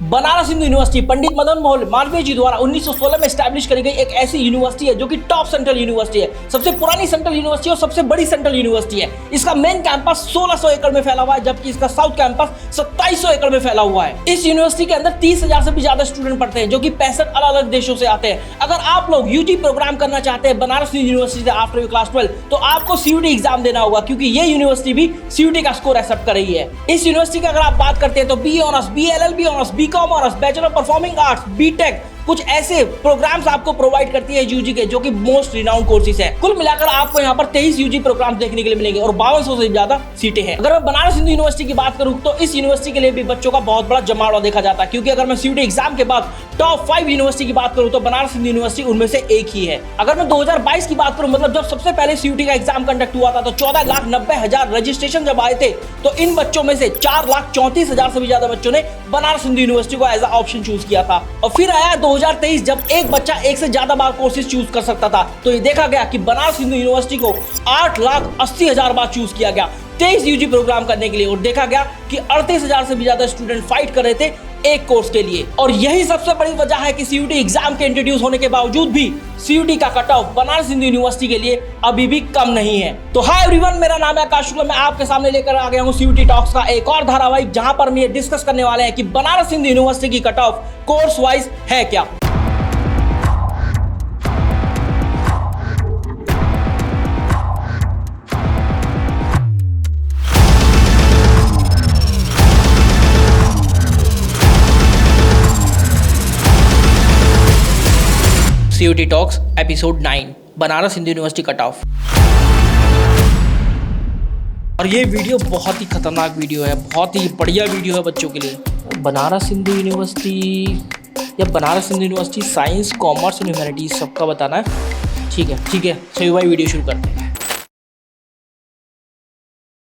Banaras Hindu university Pandit Madan Mohan Malviya जी द्वारा 1916 में establish करी गई एक ऐसी यूनिवर्सिटी है जो कि टॉप सेंट्रल यूनिवर्सिटी है, सबसे पुरानी सेंट्रल यूनिवर्सिटी और सबसे बड़ी सेंट्रल यूनिवर्सिटी है। इसका मेन कैंपस 1600 एकड़ में फैला हुआ है, जबकि इसका साउथ कैंपस 2700 एकड़ में फैला हुआ है। इस यूनिवर्सिटी के अंदर 30,000 से भी ज्यादा स्टूडेंट पढ़ते हैं, जो कि 65 अलग अलग देशों से आते हैं। अगर आप लोग यूजी प्रोग्राम करना चाहते हैं बनारस यूनिवर्सिटी से आफ्टर क्लास 12, तो आपको सीयूटी एग्जाम देना होगा, क्योंकि ये यूनिवर्सिटी भी सीयूटी का स्कोर एक्सेप्ट कर रही है। इस यूनिवर्सिटी की अगर आप बात करते हैं तो B honours, B LLB honours, BCom honours, bachelor performing arts, BTech, कुछ ऐसे प्रोग्राम्स आपको प्रोवाइड करती है यूजी के, जो कि मोस्ट रिनाउंड कोर्सेज है। कुल मिलाकर आपको यहाँ पर 23 यूजी प्रोग्राम देखने के लिए मिलेंगे और 5200 से ज्यादा सीटें हैं। अगर मैं बनारस हिंदू यूनिवर्सिटी की बात करूँ तो इस यूनिवर्सिटी के लिए भी बच्चों का बहुत बड़ा जमावड़ा देखा जाता है, क्योंकि अगर मैं सीयूटी एग्जाम के बाद टॉप 5 यूनिवर्सिटी की बात करूँ तो बनारस हिंदू यूनिवर्सिटी उनमें से एक ही है। अगर मैं 2022 की बात करूँ, मतलब जब सबसे पहले सीयूटी का एग्जाम कंडक्ट हुआ था, तो 14,90,000 रजिस्ट्रेशन जब आए थे, तो इन बच्चों में से 4,34,000 से भी ज्यादा बच्चों ने बनारस हिंदू यूनिवर्सिटी को एज अ ऑप्शन चूज किया था। और फिर आया 2023, जब एक बच्चा एक से ज्यादा बार कोर्सेज चूज कर सकता था, तो ये देखा गया कि बनारस हिंदू यूनिवर्सिटी को 8,80,000 बार चूज किया गया 23 यूजी प्रोग्राम करने के लिए, और देखा गया कि 38,000 से भी ज्यादा स्टूडेंट फाइट कर रहे थे एक कोर्स के लिए। और यही सबसे बड़ी वजह है कि सीयूटी एग्जाम के इंट्रोड्यूस होने के बावजूद भी सीयूटी का cut off Banaras Hindu university के लिए अभी भी कम नहीं है। तो हाय एवरीवन, मेरा नाम है आकाश शुक्ला, मैं आपके सामने लेकर आ गया हूं सीयूटी टॉक्स का एक और धारावाहिक, जहां पर हम ये डिस्कस करने वाले हैं कि बनारस हिंदू यूनिवर्सिटी की कट ऑफ कोर्स वाइज है क्या। CUET talks episode 9, Banaras Hindu University cut off. और ये वीडियो बहुत ही खतरनाक वीडियो है, बहुत ही बढ़िया वीडियो है बच्चों के लिए। बनारस हिंदू यूनिवर्सिटी या Banaras Hindu university science, commerce and humanities सबका बताना है। ठीक है, सही भाई, वीडियो शुरू करते हैं।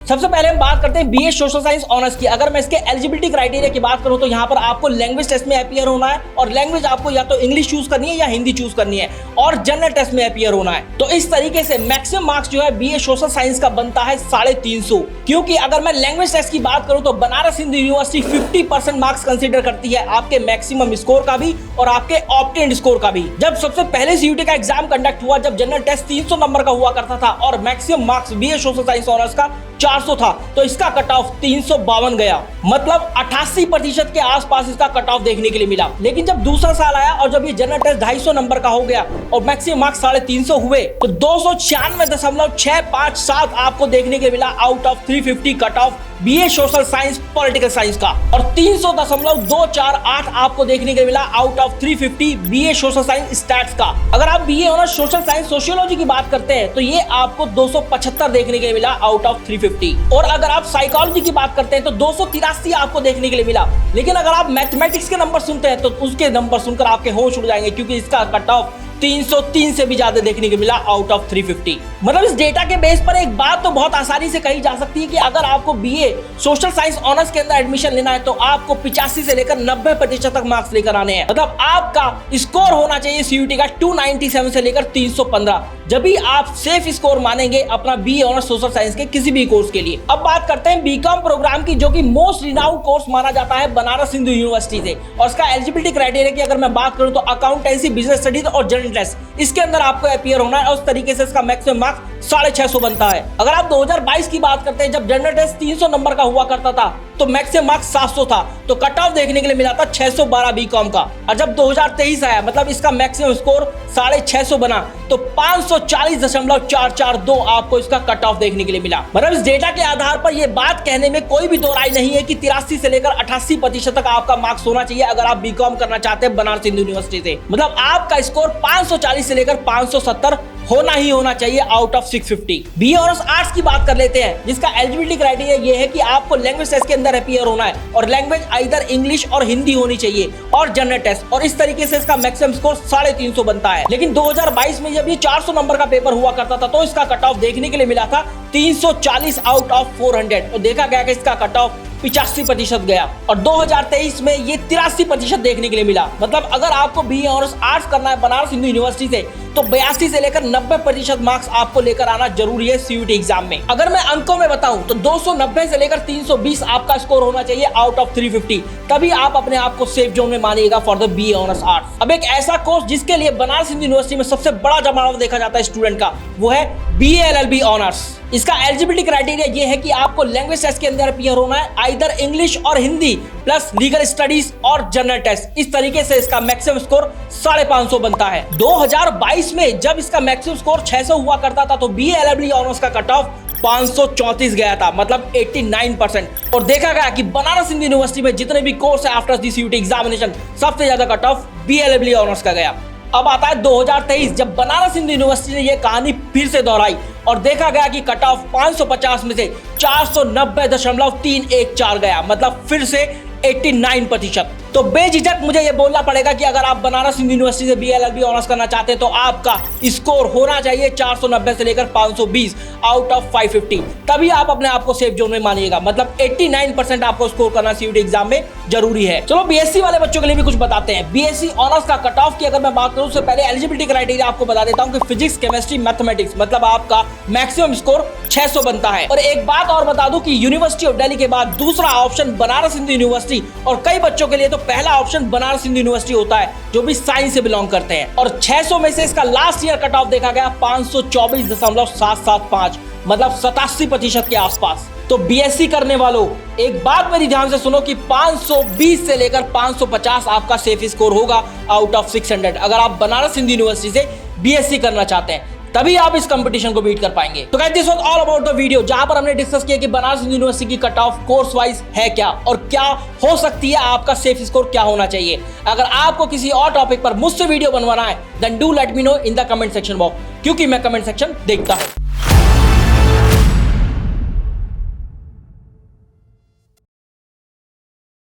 सबसे पहले हम बात करते हैं बीए सोशल साइंस ऑनर्स की। अगर मैं इसके एलिजिबिलिटी क्राइटेरिया की बात करूं तो यहाँ पर आपको लैंग्वेज टेस्ट में अपीयर होना है, और लैंग्वेज आपको या तो इंग्लिश चूज करनी है या हिंदी चूज करनी है, और जनरल टेस्ट में अपीयर होना है। तो इस तरीके से मैक्सिमम मार्क्स जो है बीए सोशल साइंस का बनता है 350, क्योंकि अगर मैं लैंग्वेज टेस्ट की बात करूं तो Banaras Hindu university 50% marks consider करती है, आपके मैक्सिमम स्कोर का भी और आपके ऑब्टेन्ड स्कोर का भी। जब सबसे पहले सीयूटी का एग्जाम कंडक्ट हुआ, जब जनरल टेस्ट 300 नंबर का हुआ करता था और maximum marks BA social science honours का 400 था, तो इसका कट ऑफ 352 गया, मतलब 88% के आसपास इसका कट ऑफ देखने के लिए मिला। लेकिन जब दूसरा साल आया और जब ये जनरल टेस्ट 250 नंबर का हो गया और मैक्सिमम मार्क्स 350 हुए, तो 296.657 आपको देखने के लिए मिला out of 350 cut off BA social science political science का, और 300.248 आपको देखने के लिए मिला out of 350 BA social science stats का। अगर आप BA honours social science sociology की बात करते हैं तो ये आपको 275 देखने के लिए मिला आउट ऑफ 350, और अगर आप साइकोलॉजी की बात करते हैं तो 283 आपको देखने के लिए मिला। लेकिन अगर आप मैथमेटिक्स के नंबर सुनते हैं तो उसके नंबर सुनकर आपके होश उड़ जाएंगे, क्योंकि इसका कट ऑफ 303 से भी ज्यादा देखने को मिला आउट ऑफ 350। मतलब इस डेटा के बेस पर एक बात तो बहुत आसानी से कही जा सकती है कि अगर आपको बीए सोशल साइंस ऑनर्स के अंदर एडमिशन लेना है तो आपको 85 से लेकर 90% तक मार्क्स लेकर आने हैं। मतलब आपका स्कोर होना चाहिए सीयूटी का 297 से लेकर 315, जब भी आप सेफ स्कोर मानेंगे अपना बीए ऑनर्स सोशल साइंस के किसी भी कोर्स के लिए। अब बात करते हैं बीकॉम प्रोग्राम की, जो कि मोस्ट रिनाउंड कोर्स माना जाता है बनारस हिंदू यूनिवर्सिटी से। और इसका एलिजिबिलिटी क्राइटेरिया की अगर मैं बात करूं तो अकाउंटेंसी, बिजनेस स्टडीज और जनरल टेस्ट, इसके अंदर आपको अपीयर होना है, और उस तरीके से इसका मैक्सिमम मार्क्स 650 बनता है। अगर आप 2022 की बात करते हैं, जब जनरल टेस्ट 300 नंबर का हुआ करता था तो मैक्सिमम मार्क्स 700 था, तो कट ऑफ देखने के लिए मिला था 612 बीकॉम का। और जब 2023 आया, मतलब इसका मैक्सिमम स्कोर 650 बना, तो 540.442 आपको इसका कट ऑफ देखने के लिए मिला। मतलब इस डेटा के आधार पर यह बात कहने में कोई भी दो राय नहीं है कि 83 से लेकर 88% तक आपका मार्क्स होना चाहिए अगर आप बीकॉम करना चाहते हैं बनारस हिंदू यूनिवर्सिटी से। मतलब आपका स्कोर 540 से लेकर 570 होना चाहिए out of 650। BA honours arts की बात कर लेते हैं, जिसका एलिजिबिलिटी क्राइटेरिया ये है कि आपको लैंग्वेज टेस्ट के अंदर अपीयर होना है, और लैंग्वेज आइदर इंग्लिश और हिंदी होनी चाहिए, और जनरल टेस्ट, और इस तरीके से इसका मैक्सिमम स्कोर 350 बनता है। लेकिन 2022 में जब ये 400 नंबर का पेपर हुआ करता था तो इसका कट ऑफ देखने के लिए मिला था 340 आउट ऑफ 400, और देखा गया कि इसका कट ऑफ 85% गया और 2023 में ये 83% देखने के लिए मिला। मतलब अगर आपको BA ऑनर्स आर्ट्स करना है बनारस हिंदू यूनिवर्सिटी से तो 82 से लेकर 90% मार्क्स आपको लेकर आना जरूरी है CUET एग्जाम में। अगर मैं अंकों में बताऊं तो 290 से लेकर 320 आपका स्कोर होना चाहिए आउट ऑफ 350, तभी आप अपने आप को सेफ जोन में मानिएगा for the BA honours arts. अब एक ऐसा कोर्स जिसके लिए बनारस हिंदू यूनिवर्सिटी में सबसे बड़ा जमावड़ा देखा जाता है स्टूडेंट का, वो है BA LLB ऑनर्स। इसका एलिजिबिलिटी क्राइटेरिया ये है कि आपको लैंग्वेज टेस्ट के अंदर अपीयर होना है, आइदर इंग्लिश और हिंदी प्लस लीगल स्टडीज और जनरल टेस्ट। इस तरीके से इसका मैक्सिमम स्कोर 550 बनता है। 2022 में जब इसका मैक्सिमम स्कोर 600 हुआ करता था तो BA LLB ऑनर्स का कट ऑफ 534 गया था, मतलब 89%। और देखा गया कि बनारस हिंदू यूनिवर्सिटी में जितने भी कोर्स है आफ्टर दी CUET एग्जामिनेशन सबसे ज्यादा cut off BA LLB honours का गया। अब आता है 2023 जब बनारस हिंदू यूनिवर्सिटी ने यह कहानी फिर से दोहराई और देखा गया कि कट ऑफ 550 में से 490.314 गया, मतलब फिर से 89%। तो बेझिझक मुझे ये बोलना पड़ेगा कि अगर आप बनारस हिंदू यूनिवर्सिटी से BA LLB ऑनर्स करना चाहते हैं तो आपका स्कोर होना चाहिए 490 से लेकर 520 आउट ऑफ 550, तभी आप अपने आप को सेफ जोन में मानिएगा। मतलब 89% आपको स्कोर करना CUET एग्जाम में जरूरी है। चलो BSc वाले बच्चों के लिए भी कुछ बताते हैं। BSc ऑनर्स का कट ऑफ की अगर मैं बात करूं उससे पहले एलिजिबिलिटी क्राइटेरिया आपको बता देता हूं कि फिजिक्स, केमिस्ट्री, मैथमेटिक्स मतलब आपका मैक्सिमम स्कोर 600 बनता है। और एक बात और बता दूं कि यूनिवर्सिटी ऑफ दिल्ली के बाद दूसरा ऑप्शन बनारस हिंदू यूनिवर्सिटी और कई बच्चों के लिए तो पहला ऑप्शन बनारस हिंदू यूनिवर्सिटी होता है जो भी साइंस से बिलोंग करते हैं। और 600 में से इसका लास्ट ईयर कट ऑफ देखा गया 524.775, मतलब 87% के आसपास। तो BSc करने वालों एक बात मेरी ध्यान से सुनो कि 520 से लेकर 550 आपका सेफ स्कोर होगा आउट ऑफ 600 अगर आप बनारस हिंदू यूनिवर्सिटी से BSc करना चाहते हैं, तभी आप इस कंपटीशन को बीट कर पाएंगे। तो guys this was all about the video जहां पर हमने डिस्कस किया कि बनारस हिंदू यूनिवर्सिटी की कट ऑफ कोर्स वाइज है क्या और क्या हो सकती है, आपका सेफ स्कोर क्या होना चाहिए। अगर आपको किसी और टॉपिक पर मुझसे वीडियो बनवाना है then do let me know in the comment section box, क्योंकि मैं कमेंट सेक्शन देखता हूं।